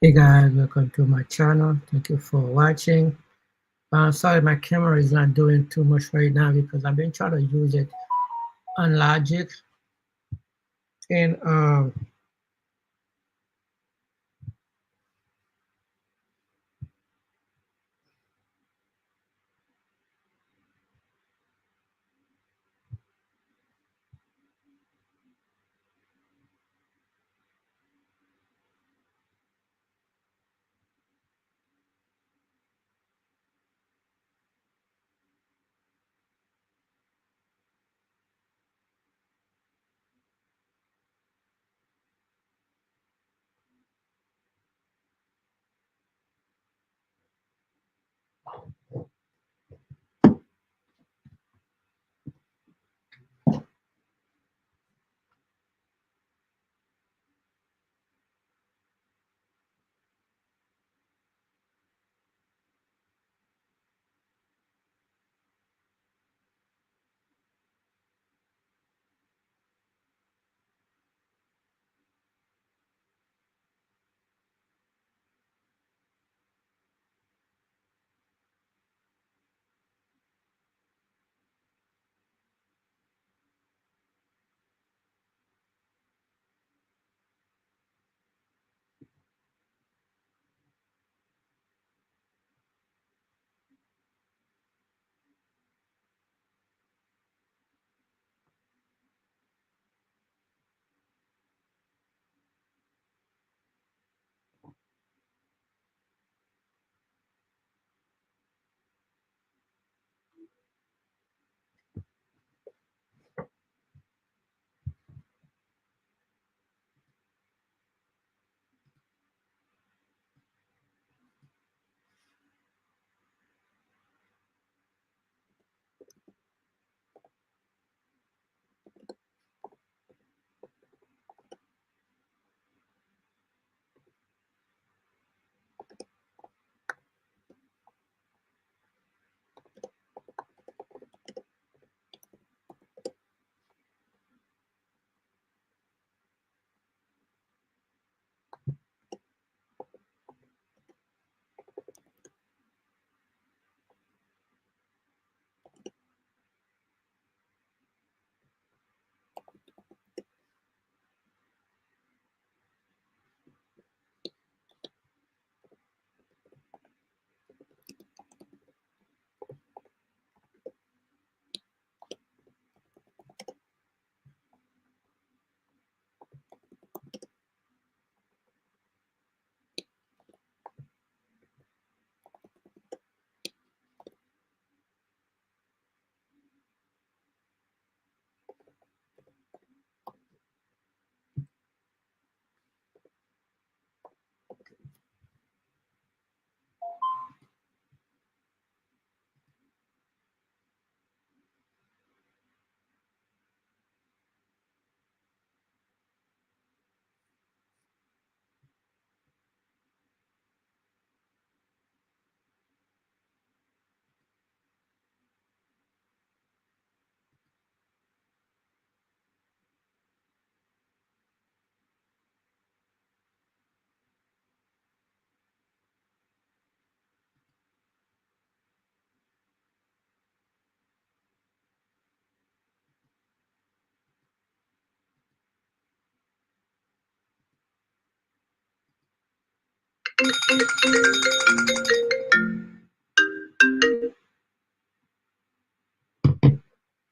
Hey guys, welcome to my channel. Thank you for watching. Sorry, my camera is not doing too much right now because I've been trying to use it on Logic, and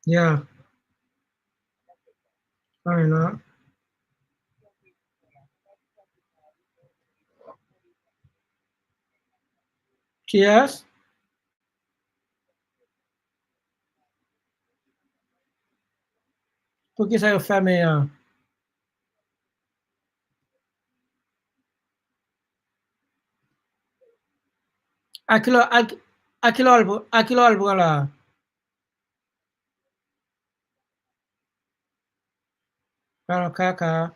yeah, I know. Yes, porque saiu fêmea. Aquilo algo lá. Para cá.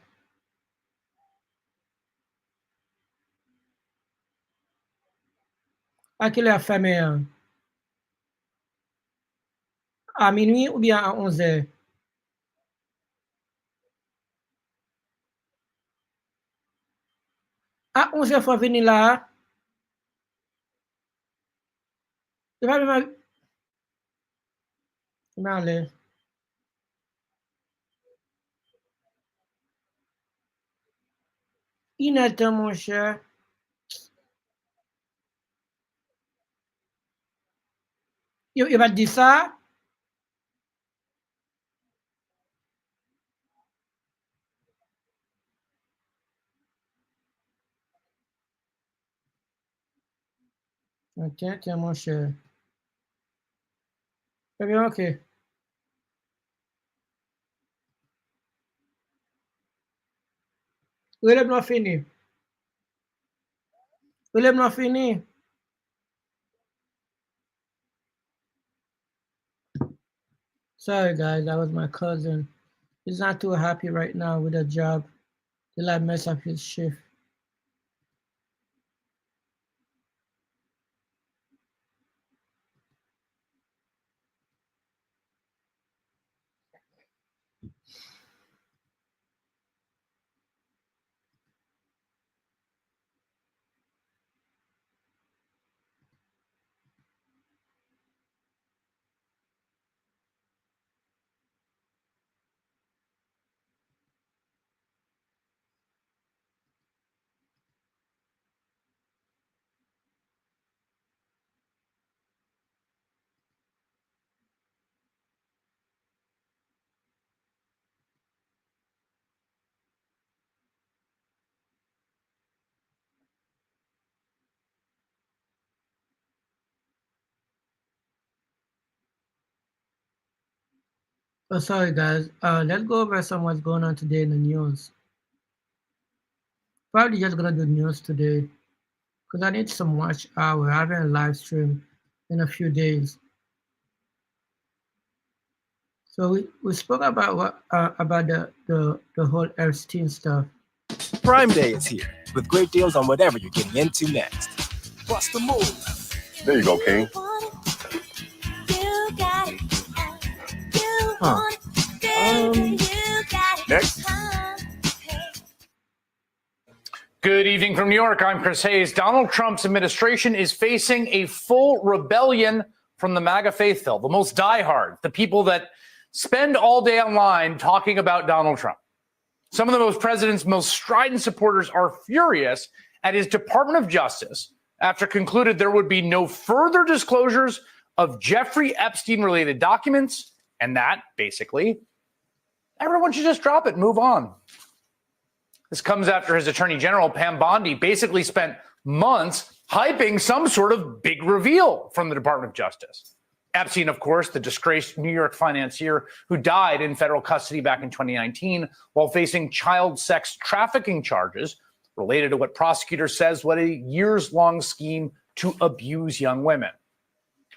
Aquilo é a fêmea. À minuit ou bien à 11 heures. Ah, on se fait venir là. Il va m'aller. Inette, mon cher. Il va te dire ça. Ok, tiens, mon cher. Très bien, ok. Relève-moi fini. Relève-moi fini. Sorry, guys, that was my cousin. He's not too happy right now with the job. Till I mess up his shift. Oh, sorry, guys. Let's go over some what's going on today in the news. Probably just gonna do news today because I need some watch hour. I haven't live stream in a few days. So we spoke about what about the whole Epstein stuff. Prime Day is here with great deals on whatever you're getting into next. Bust the move. There you go, King. Huh. Next. Good evening from New York. I'm Chris Hayes. Donald Trump's administration is facing a full rebellion from the MAGA faithful, the most diehard, the people that spend all day online talking about Donald Trump. Some of the president's most strident supporters are furious at his Department of Justice after concluded there would be no further disclosures of Jeffrey Epstein-related documents, and that, basically, everyone should just drop it and move on. This comes after his Attorney General, Pam Bondi, basically spent months hyping some sort of big reveal from the Department of Justice. Epstein, of course, the disgraced New York financier who died in federal custody back in 2019 while facing child sex trafficking charges related to what prosecutors says was a years-long scheme to abuse young women.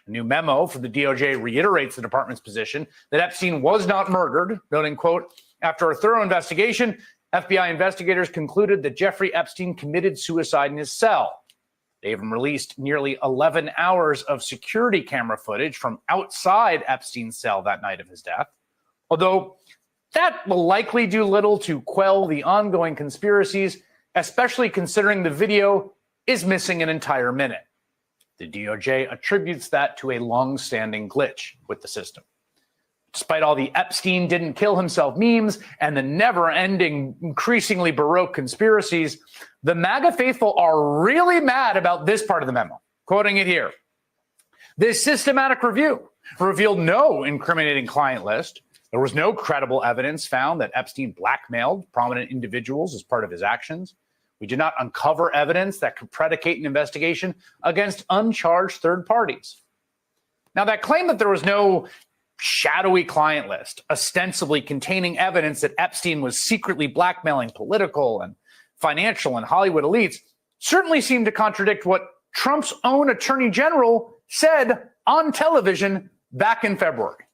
A new memo from the DOJ reiterates the department's position that Epstein was not murdered, noting, quote, after a thorough investigation, FBI investigators concluded that Jeffrey Epstein committed suicide in his cell. They even released nearly 11 hours of security camera footage from outside Epstein's cell that night of his death. Although that will likely do little to quell the ongoing conspiracies, especially considering the video is missing an entire minute. The DOJ attributes that to a long-standing glitch with the system. Despite all the Epstein didn't kill himself memes and the never-ending, increasingly Baroque conspiracies, the MAGA faithful are really mad about this part of the memo. Quoting it here. This systematic review revealed no incriminating client list. There was no credible evidence found that Epstein blackmailed prominent individuals as part of his actions. We did not uncover evidence that could predicate an investigation against uncharged third parties. Now, that claim that there was no shadowy client list, ostensibly containing evidence that Epstein was secretly blackmailing political and financial and Hollywood elites, certainly seemed to contradict what Trump's own attorney general said on television back in February.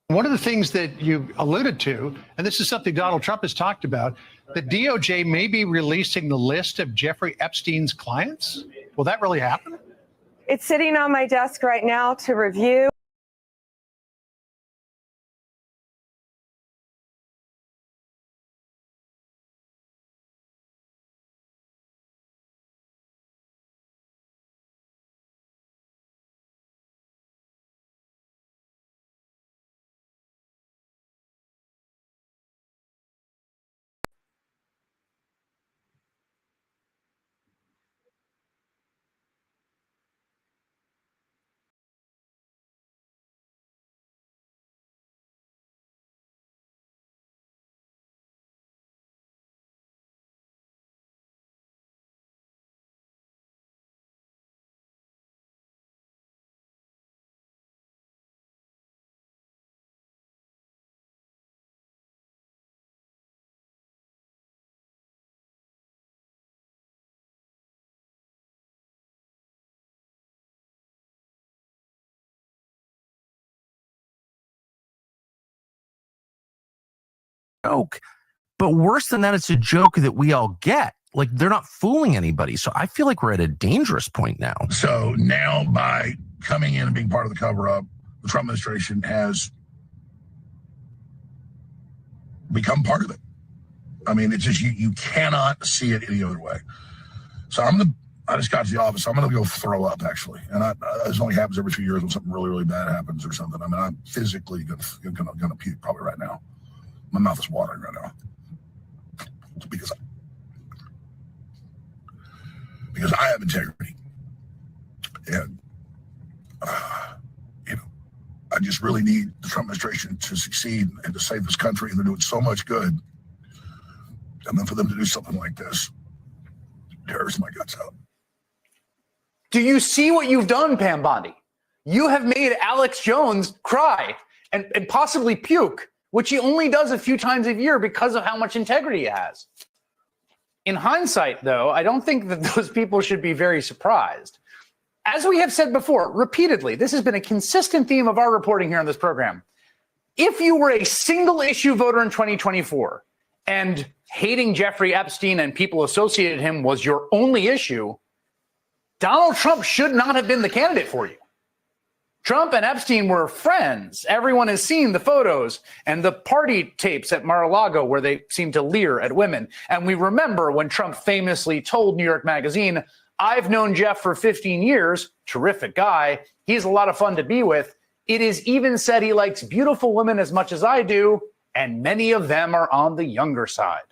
One of the things that you alluded to, and this is something Donald Trump has talked about, the DOJ may be releasing the list of Jeffrey Epstein's clients. Will that really happen? It's sitting on my desk right now to review. joke. But worse than that, it's a joke that we all get. Like, they're not fooling anybody. So I feel like we're at a dangerous point now. So now, by coming in and being part of the cover-up, the Trump administration has become part of it. I mean, it's just you cannot see it any other way. So I just got to the office. So I'm going to go throw up, actually. And this only happens every few years when something really, really bad happens or something. I mean, I'm physically going to puke probably right now. My mouth is watering right now. Because I have integrity. And, I just really need the Trump administration to succeed and to save this country. And they're doing so much good. And then for them to do something like this tears my guts out. Do you see what you've done, Pam Bondi? You have made Alex Jones cry and possibly puke, which he only does a few times a year because of how much integrity he has. In hindsight, though, I don't think that those people should be very surprised. As we have said before, repeatedly, this has been a consistent theme of our reporting here on this program. If you were a single issue voter in 2024 and hating Jeffrey Epstein and people associated him was your only issue, Donald Trump should not have been the candidate for you. Trump and Epstein were friends. Everyone has seen the photos and the party tapes at Mar-a-Lago where they seem to leer at women. And we remember when Trump famously told New York Magazine, "I've known Jeff for 15 years, terrific guy. He's a lot of fun to be with. It is even said he likes beautiful women as much as I do, and many of them are on the younger side."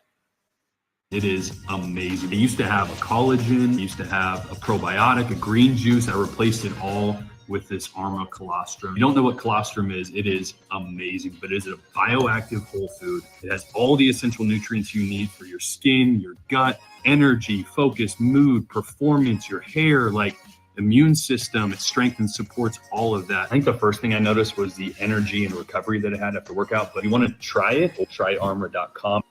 It is amazing. It used to have a collagen, used to have a probiotic, a green juice. I replaced it all with this Arma colostrum. You don't know what colostrum is. It is amazing, but it is a bioactive whole food. It has all the essential nutrients you need for your skin, your gut, energy, focus, mood, performance, your hair, like immune system. It strengthens, supports all of that. I think the first thing I noticed was the energy and recovery that it had after workout. But if you want to try it, try armor.com.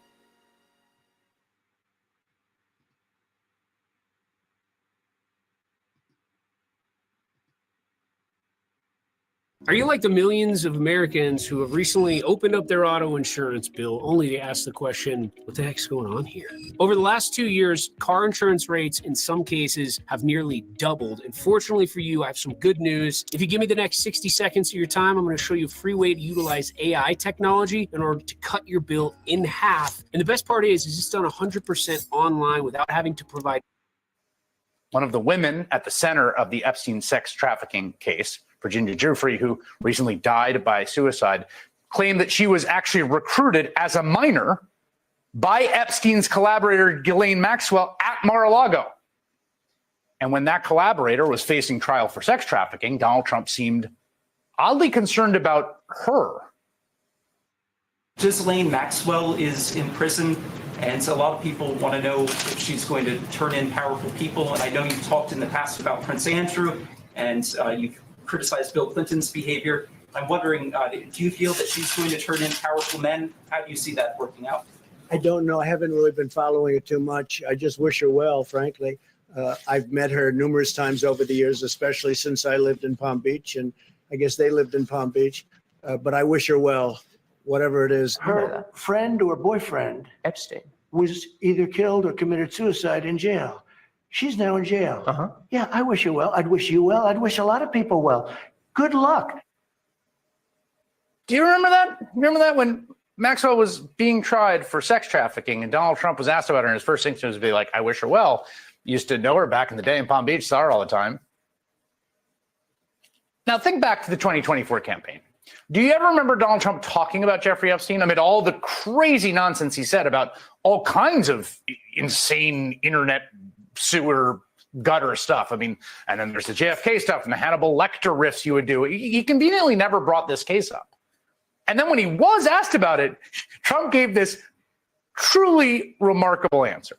Are you like the millions of Americans who have recently opened up their auto insurance bill only to ask the question, what the heck's going on here? Over the last 2 years, car insurance rates in some cases have nearly doubled. And fortunately for you, I have some good news. If you give me the next 60 seconds of your time, I'm going to show you a free way to utilize AI technology in order to cut your bill in half. And the best part is it's done 100% online without having to provide. One of the women at the center of the Epstein sex trafficking case, Virginia Giuffre, who recently died by suicide, claimed that she was actually recruited as a minor by Epstein's collaborator, Ghislaine Maxwell, at Mar-a-Lago. And when that collaborator was facing trial for sex trafficking, Donald Trump seemed oddly concerned about her. Ghislaine Maxwell is in prison, and so a lot of people want to know if she's going to turn in powerful people. And I know you've talked in the past about Prince Andrew, and you've criticized Bill Clinton's behavior. I'm wondering, do you feel that she's going to turn in powerful men? How do you see that working out? I don't know. I haven't really been following it too much. I just wish her well, frankly. I've met her numerous times over the years, especially since I lived in Palm Beach, and I guess they lived in Palm Beach. But I wish her well, whatever it is. Her friend or boyfriend, Epstein, was either killed or committed suicide in jail. She's now in jail. Yeah, I wish her well. I'd wish you well. I'd wish a lot of people well. Good luck. Do you remember that? Remember that when Maxwell was being tried for sex trafficking and Donald Trump was asked about her and his first instinct was to be like, I wish her well. Used to know her back in the day in Palm Beach, saw her all the time. Now think back to the 2024 campaign. Do you ever remember Donald Trump talking about Jeffrey Epstein amid all the crazy nonsense he said about all kinds of insane internet sewer gutter stuff? I mean, and then there's the JFK stuff and the Hannibal Lecter riffs you would do. He conveniently never brought this case up. And then when he was asked about it, Trump gave this truly remarkable answer.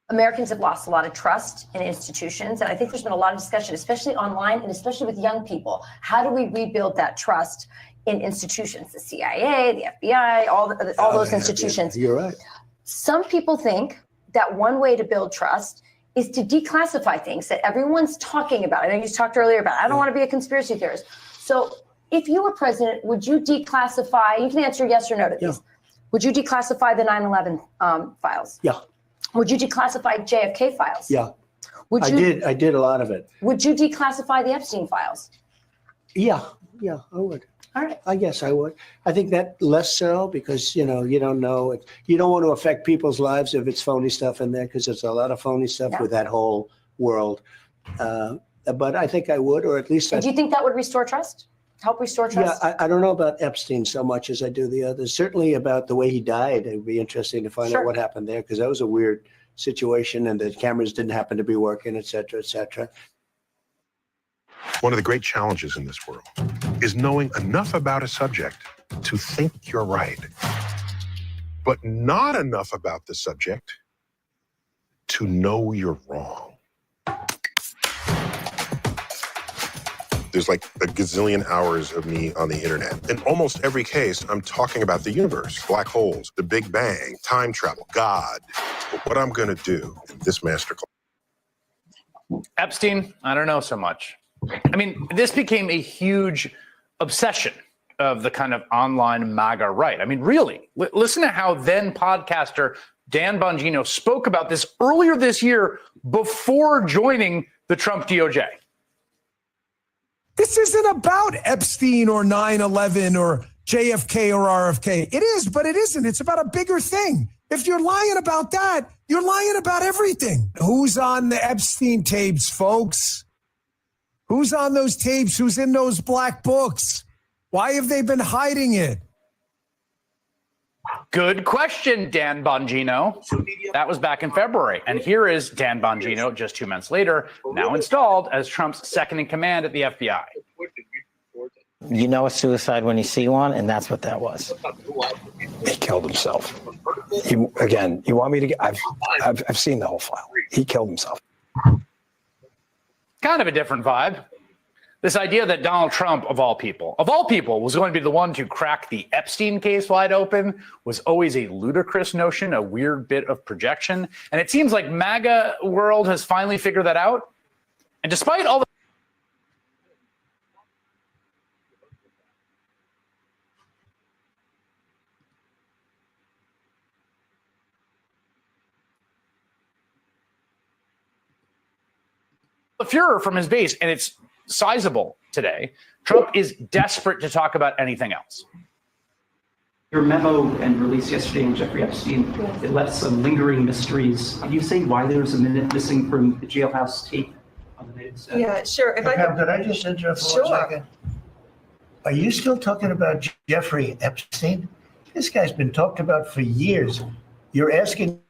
Americans have lost a lot of trust in institutions. And I think there's been a lot of discussion, especially online and especially with young people. How do we rebuild that trust in institutions, the CIA, the FBI, all those institutions? You're right. Some people think that one way to build trust is to declassify things that everyone's talking about. I know you talked earlier about, I don't want to be a conspiracy theorist. So if you were president, would you declassify, you can answer yes or no to these. Yeah. Would you declassify the 9/11 files? Yeah. Would you declassify JFK files? Yeah. Would you? I did a lot of it. Would you declassify the Epstein files? Yeah. I would. All right. I guess I would. I think that less so because, you don't know it. You don't want to affect people's lives if it's phony stuff in there because there's a lot of phony stuff with that whole world. But I think I would, or at least. Do you think that would restore trust? Help restore trust? Yeah, I don't know about Epstein so much as I do the others. Certainly about the way he died. It'd be interesting to find out what happened there because that was a weird situation and the cameras didn't happen to be working, et cetera, et cetera. One of the great challenges in this world is knowing enough about a subject to think you're right, but not enough about the subject to know you're wrong. There's like a gazillion hours of me on the internet. In almost every case, I'm talking about the universe, black holes, the Big Bang, time travel, God. But what I'm going to do in this masterclass. Epstein, I don't know so much. I mean, this became a huge obsession of the kind of online MAGA right. I mean, really, listen to how then podcaster Dan Bongino spoke about this earlier this year before joining the Trump DOJ. This isn't about Epstein or 9/11 or JFK or RFK. It is, but it isn't. It's about a bigger thing. If you're lying about that, you're lying about everything. Who's on the Epstein tapes, folks? Who's on those tapes? Who's in those black books? Why have they been hiding it? Good question, Dan Bongino. That was back in February. And here is Dan Bongino just 2 months later, now installed as Trump's second in command at the FBI. You know a suicide when you see one, and that's what that was. He killed himself. You want me to get? I've seen the whole file. He killed himself. Kind of a different vibe. This idea that Donald Trump, of all people, was going to be the one to crack the Epstein case wide open was always a ludicrous notion, a weird bit of projection. And it seems like MAGA world has finally figured that out. And despite all the furor from his base, and it's sizable today, Trump is desperate to talk about anything else. Your memo and release yesterday on Jeffrey Epstein, it left some lingering mysteries. Can you say why there was a minute missing from the jailhouse tape on the news? Yeah, sure. If Could I just interrupt for 1 second? Are you still talking about Jeffrey Epstein? This guy's been talked about for years. You're asking,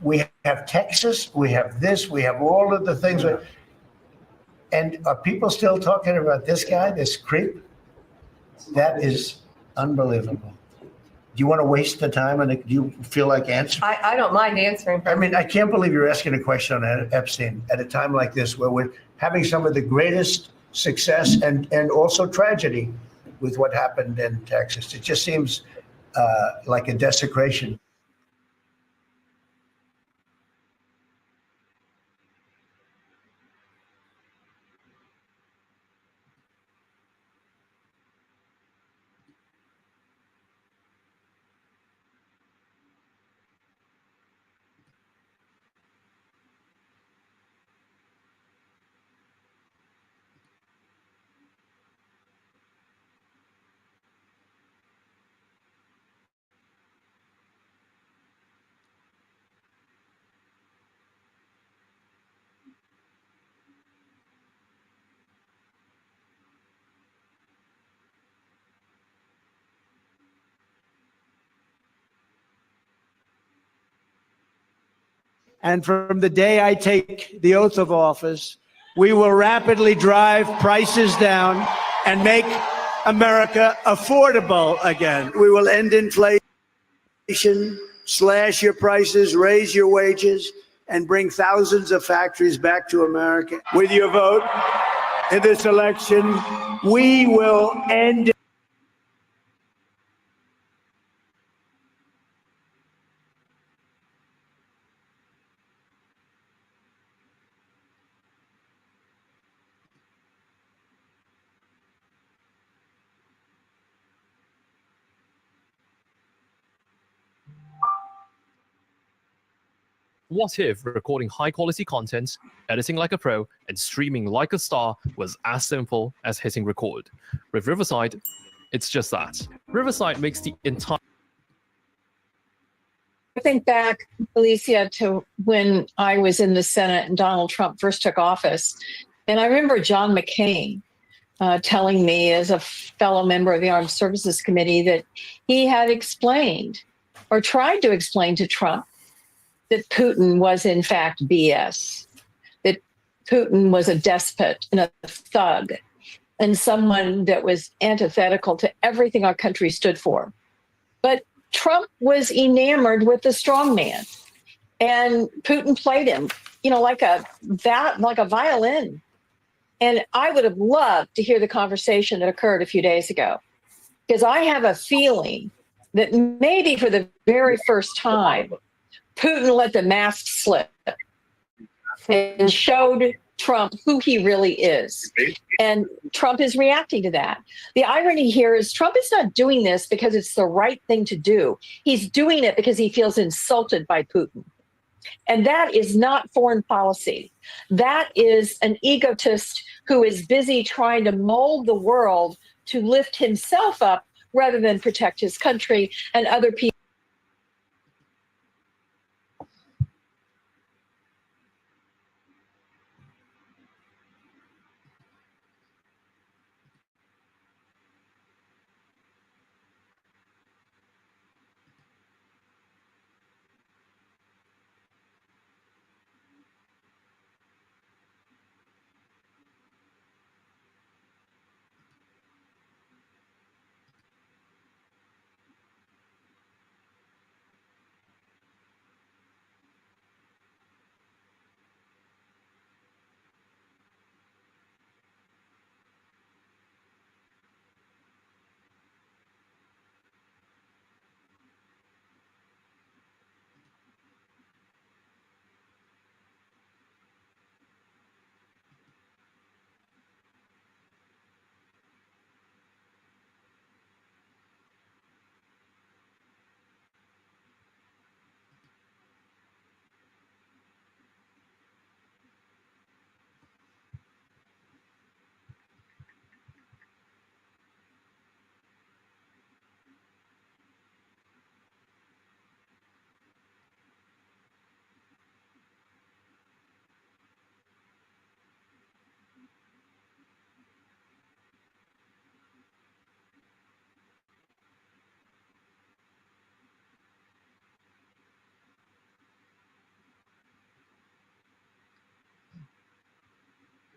we have Texas, we have this, we have all of the things. And are people still talking about this guy, this creep? That is unbelievable. Do you want to waste the time and do you feel like answering? I don't mind answering. I mean, I can't believe you're asking a question on Epstein at a time like this where we're having some of the greatest success and also tragedy with what happened in Texas. It just seems like a desecration. And from the day I take the oath of office, we will rapidly drive prices down and make America affordable again. We will end inflation, slash your prices, raise your wages, and bring thousands of factories back to America. With your vote in this election, we will end. What if recording high-quality content, editing like a pro, and streaming like a star was as simple as hitting record? With Riverside, it's just that. Riverside makes the entire... I think back, Alicia, to when I was in the Senate and Donald Trump first took office. And I remember John McCain telling me, as a fellow member of the Armed Services Committee, that he had explained or tried to explain to Trump that Putin was in fact BS, that Putin was a despot and a thug and someone that was antithetical to everything our country stood for. But Trump was enamored with the strong man, and Putin played him, like a violin. And I would have loved to hear the conversation that occurred a few days ago, because I have a feeling that maybe for the very first time, Putin let the mask slip and showed Trump who he really is. And Trump is reacting to that. The irony here is Trump is not doing this because it's the right thing to do. He's doing it because he feels insulted by Putin. And that is not foreign policy. That is an egotist who is busy trying to mold the world to lift himself up rather than protect his country and other people.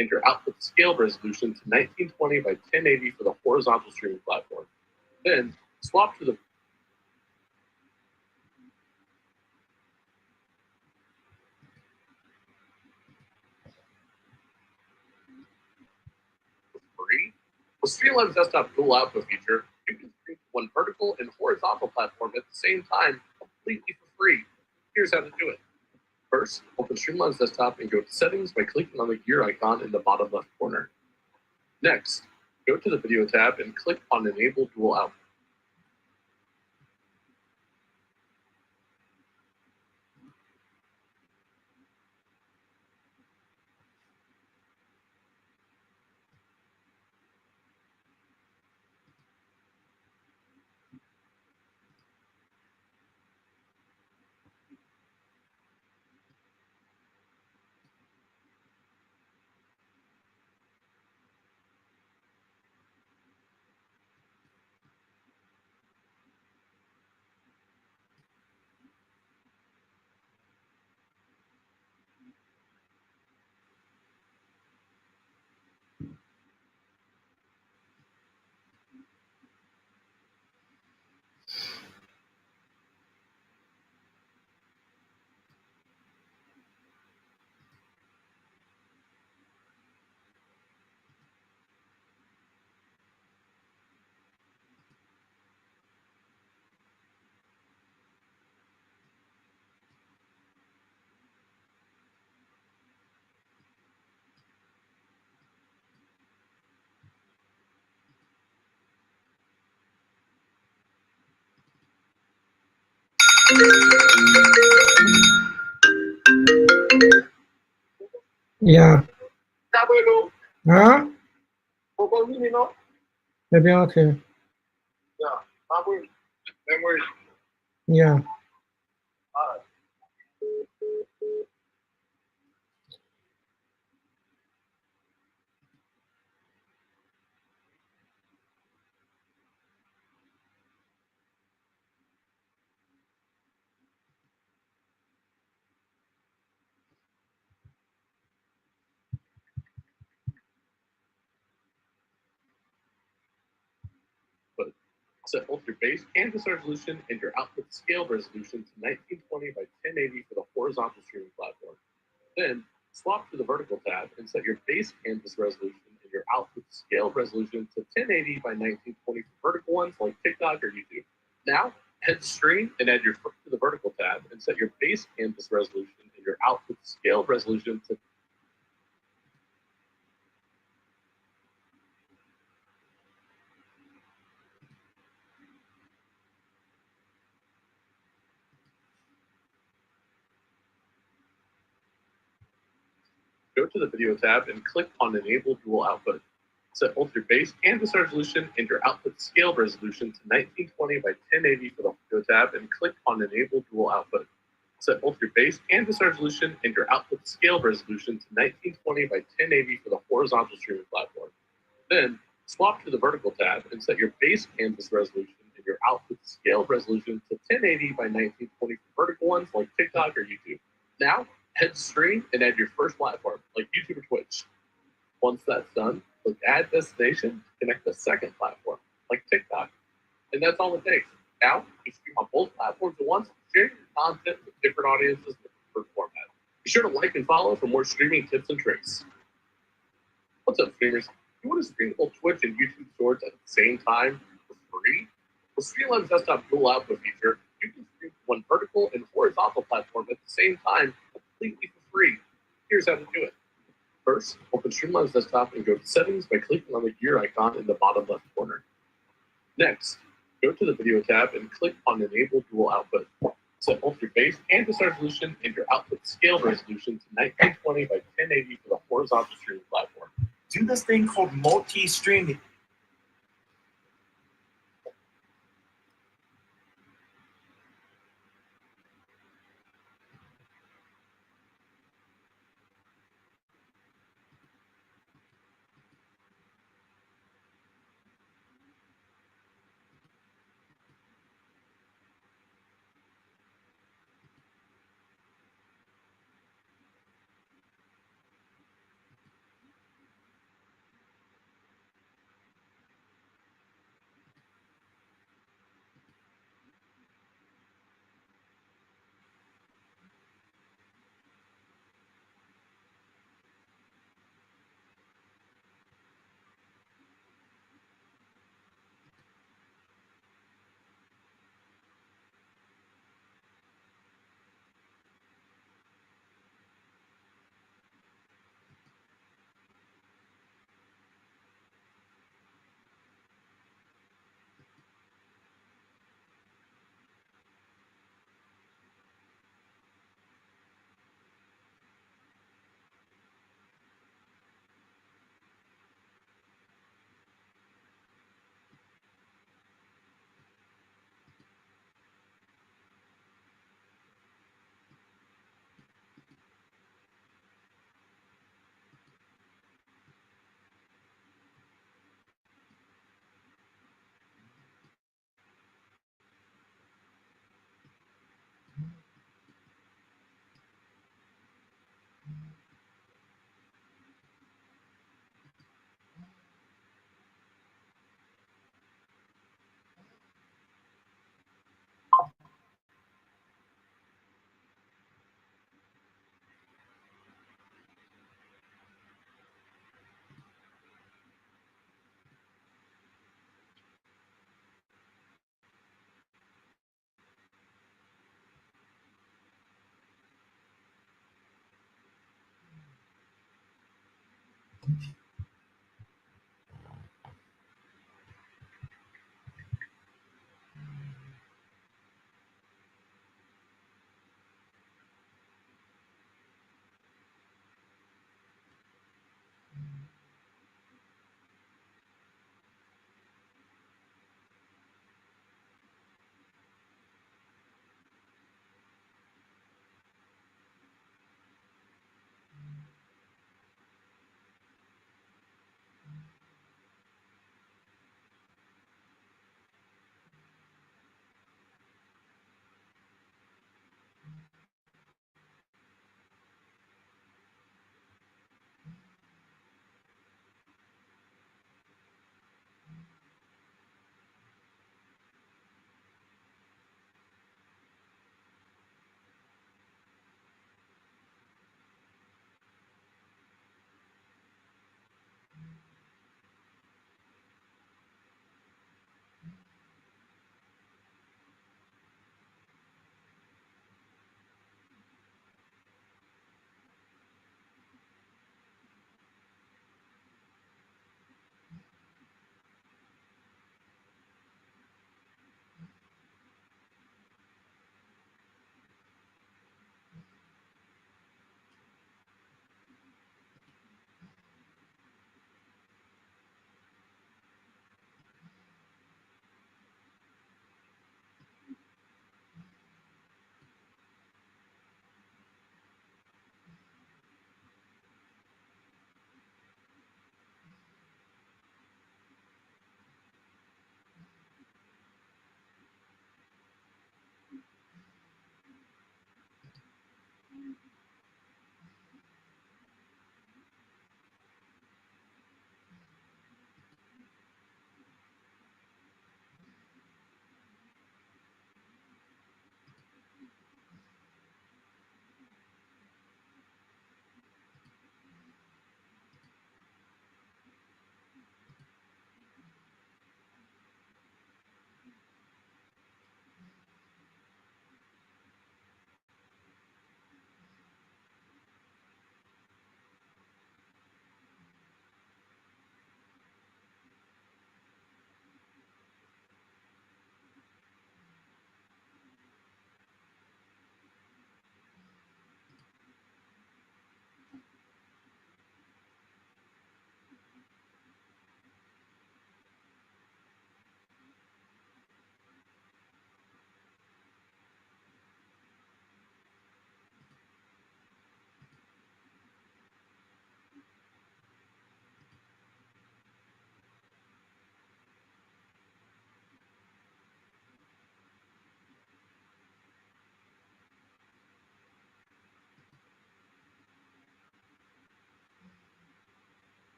And your output scale resolution to 1920 by 1080 for the horizontal streaming platform. Then swap to the free. With Streamline's desktop dual output feature, you can stream to one vertical and horizontal platform at the same time, completely for free. Here's how to do it. First, open Streamline's desktop and go to Settings by clicking on the gear icon in the bottom left corner. Next, go to the Video tab and click on Enable Dual Output. Yeah. Está bueno. Huh? Poco mínimo. Maybe okay. Yeah. Está bueno. Memory. Yeah. Set both your base canvas resolution and your output scale resolution to 1920 by 1080 for the horizontal streaming platform. Then swap to the vertical tab and set your base canvas resolution and your output scale resolution to 1080 by 1920 for vertical ones like TikTok or YouTube. Now head to stream and add your foot to the vertical tab and set your base canvas resolution and your output scale resolution to go to the video tab and click on Enable Dual Output. Set both your base canvas resolution and your output scale resolution to 1920 by 1080 for the video tab and click on Enable Dual Output. Set both your base canvas resolution and your output scale resolution to 1920 by 1080 for the horizontal streaming platform. Then swap to the vertical tab and set your base canvas resolution and your output scale resolution to 1080 by 1920 for vertical ones like TikTok or YouTube. Now head to stream and add your first platform like YouTube or Twitch. Once that's done, click Add Destination to connect the second platform like TikTok. And that's all it takes. Now you stream on both platforms at once, share your content with different audiences with different formats. Be sure to like and follow for more streaming tips and tricks. What's up, streamers? You want to stream both Twitch and YouTube Shorts at the same time for free? With Streamlabs Desktop Dual Output feature, you can stream one vertical and horizontal platform at the same time completely for free. Here's how to do it. First, open Streamlabs Desktop and go to Settings by clicking on the gear icon in the bottom left corner. Next, go to the Video tab and click on Enable Dual Output. Set both your base canvas resolution and your output scale resolution to 1920 by 1080 for the horizontal streaming platform. Do this thing called multi-streaming.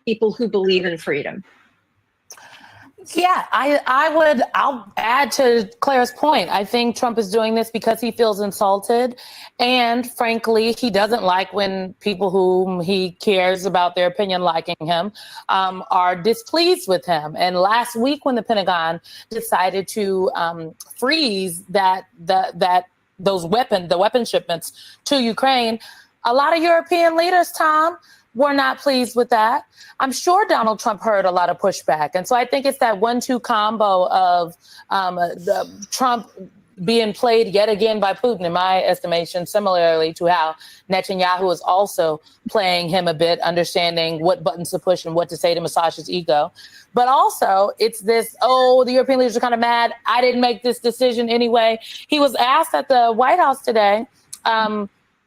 people who believe in freedom. Yeah, I'll add to Claire's point. I think Trump is doing this because he feels insulted. And frankly, he doesn't like when people whom he cares about their opinion liking him are displeased with him. And last week when the Pentagon decided to freeze the weapon shipments to Ukraine, a lot of European leaders, Tom, were not pleased with that. I'm sure Donald Trump heard a lot of pushback. And so I think it's that 1-2 combo of Trump being played yet again by Putin, in my estimation, similarly to how Netanyahu is also playing him a bit, understanding what buttons to push and what to say to massage his ego. But also it's this, the European leaders are kind of mad. I didn't make this decision anyway. He was asked at the White House today,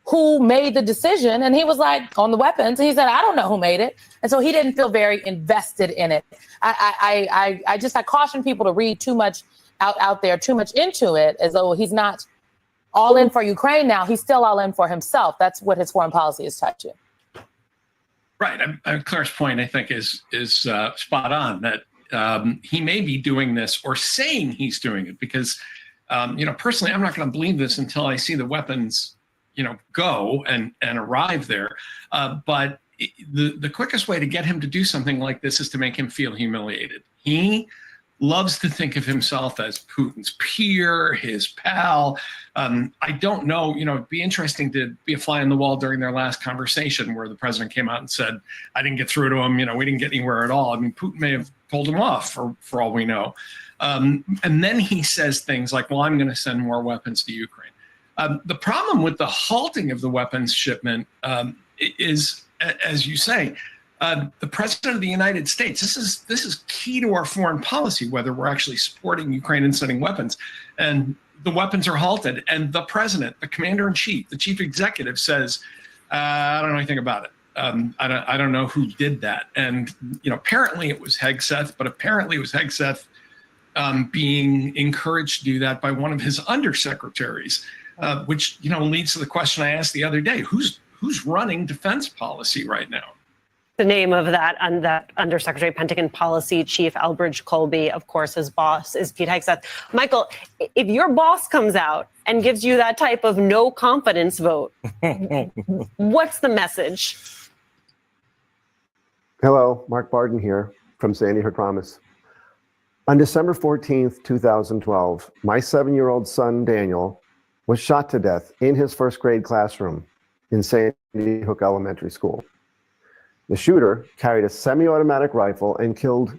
who made the decision, and he was like, on the weapons, and he said, I don't know who made it. And so he didn't feel very invested in it. I caution people to read too much out there, too much into it, as though he's not all in for Ukraine now. He's still all in for himself. That's what his foreign policy is tied to. Right. Claire's point, I think, is spot on, that he may be doing this or saying he's doing it because, personally, I'm not going to believe this until I see the weapons go and arrive there. But the quickest way to get him to do something like this is to make him feel humiliated. He loves to think of himself as Putin's peer, his pal. I don't know, it'd be interesting to be a fly on the wall during their last conversation where the president came out and said, I didn't get through to him, we didn't get anywhere at all. I mean, Putin may have told him off for all we know. And then he says things like, well, I'm going to send more weapons to Ukraine. The problem with the halting of the weapons shipment is, as you say, the president of the United States. This is key to our foreign policy, whether we're actually supporting Ukraine and sending weapons. And the weapons are halted, and the president, the commander in chief, the chief executive says, "I don't know anything about it. I don't know who did that." And apparently it was Hegseth, but apparently it was Hegseth being encouraged to do that by one of his undersecretaries. Which leads to the question I asked the other day: who's running defense policy right now? The name of that Undersecretary Pentagon Policy Chief Elbridge Colby, of course, his boss is Pete Hegseth. Michael, if your boss comes out and gives you that type of no confidence vote, what's the message? Hello, Mark Barden here from Sandy Hook Promise. On December 14th, 2012, my 7-year-old son, Daniel, was shot to death in his first grade classroom in Sandy Hook Elementary School. The shooter carried a semi-automatic rifle and killed.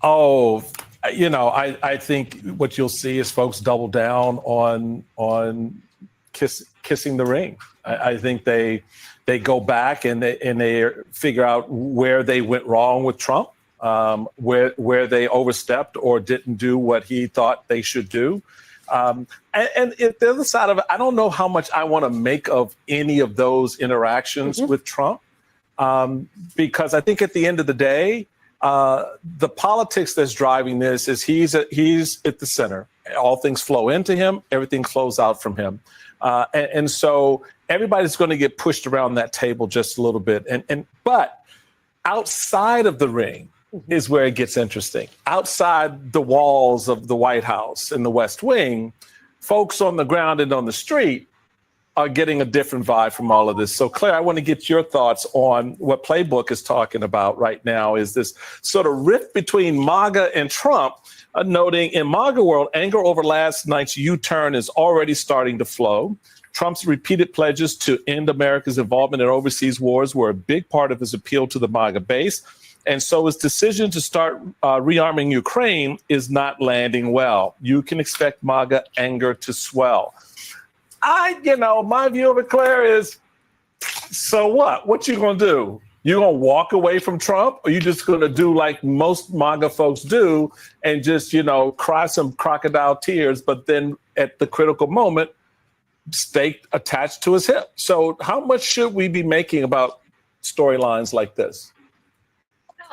I think what you'll see is folks double down on kissing the ring. I think they go back and they figure out where they went wrong with Trump, where they overstepped or didn't do what he thought they should do. And the other side of it, I don't know how much I want to make of any of those interactions with Trump, because I think at the end of the day, the politics that's driving this is he's at the center. All things flow into him. Everything flows out from him. And so everybody's going to get pushed around that table just a little bit. But outside of the ring is where it gets interesting. Outside the walls of the White House and the West Wing, folks on the ground and on the street are getting a different vibe from all of this. So, Claire, I want to get your thoughts on what Playbook is talking about right now, is this sort of rift between MAGA and Trump, noting in MAGA world, anger over last night's U-turn is already starting to flow. Trump's repeated pledges to end America's involvement in overseas wars were a big part of his appeal to the MAGA base. And so his decision to start rearming Ukraine is not landing well. You can expect MAGA anger to swell. My view of it, Claire, is, so what? What you going to do? You going to walk away from Trump, or you just going to do like most MAGA folks do and just, cry some crocodile tears, but then at the critical moment, stay attached to his hip? So how much should we be making about storylines like this?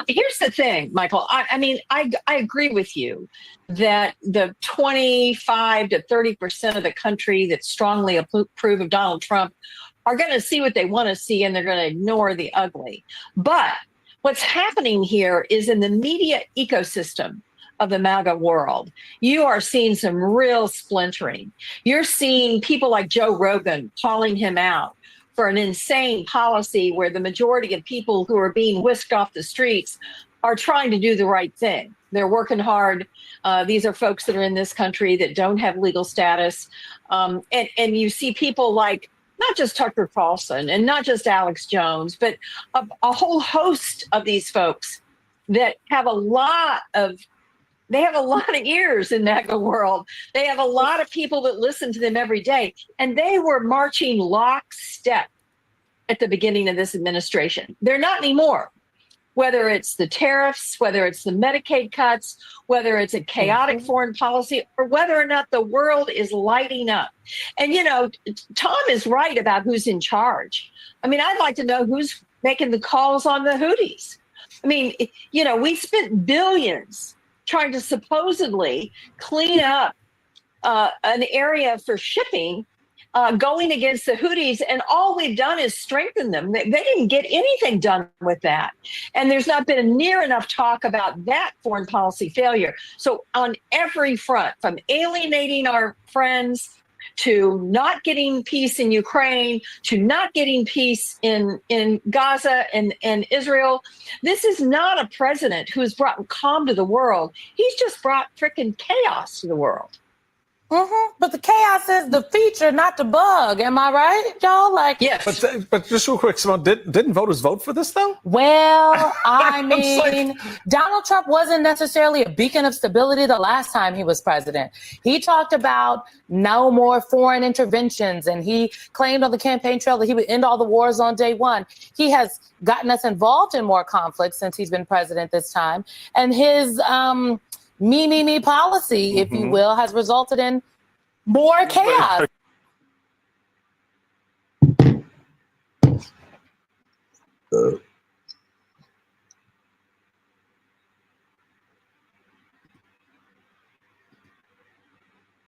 Here's the thing, Michael. I agree with you that the 25 to 30% of the country that strongly approve of Donald Trump are going to see what they want to see, and they're going to ignore the ugly. But what's happening here is in the media ecosystem of the MAGA world, you are seeing some real splintering. You're seeing people like Joe Rogan calling him out for an insane policy where the majority of people who are being whisked off the streets are trying to do the right thing. They're working hard. These are folks that are in this country that don't have legal status. And you see people like not just Tucker Carlson and not just Alex Jones, but a whole host of these folks that have a lot of ears in MAGA world. They have a lot of people that listen to them every day. And they were marching lockstep at the beginning of this administration. They're not anymore. Whether it's the tariffs, whether it's the Medicaid cuts, whether it's a chaotic foreign policy, or whether or not the world is lighting up. And, you know, Tom is right about who's in charge. I mean, I'd like to know who's making the calls on the Houthis. I mean, you know, we spent billions trying to supposedly clean up an area for shipping going against the Houthis, and all we've done is strengthen them. They didn't get anything done with that. And there's not been near enough talk about that foreign policy failure. So on every front, from alienating our friends to not getting peace in Ukraine, to not getting peace in Gaza and Israel. This is not a president who's brought calm to the world. He's just brought freaking chaos to the world. But the chaos is the feature, not the bug. Am I right, y'all? Like, yes. But just real quick, Simone, didn't voters vote for this though? Well, I mean, Donald Trump wasn't necessarily a beacon of stability the last time he was president. He talked about no more foreign interventions, and he claimed on the campaign trail that he would end all the wars on day one. He has gotten us involved in more conflicts since he's been president this time, and his me policy, if you will, has resulted in more chaos.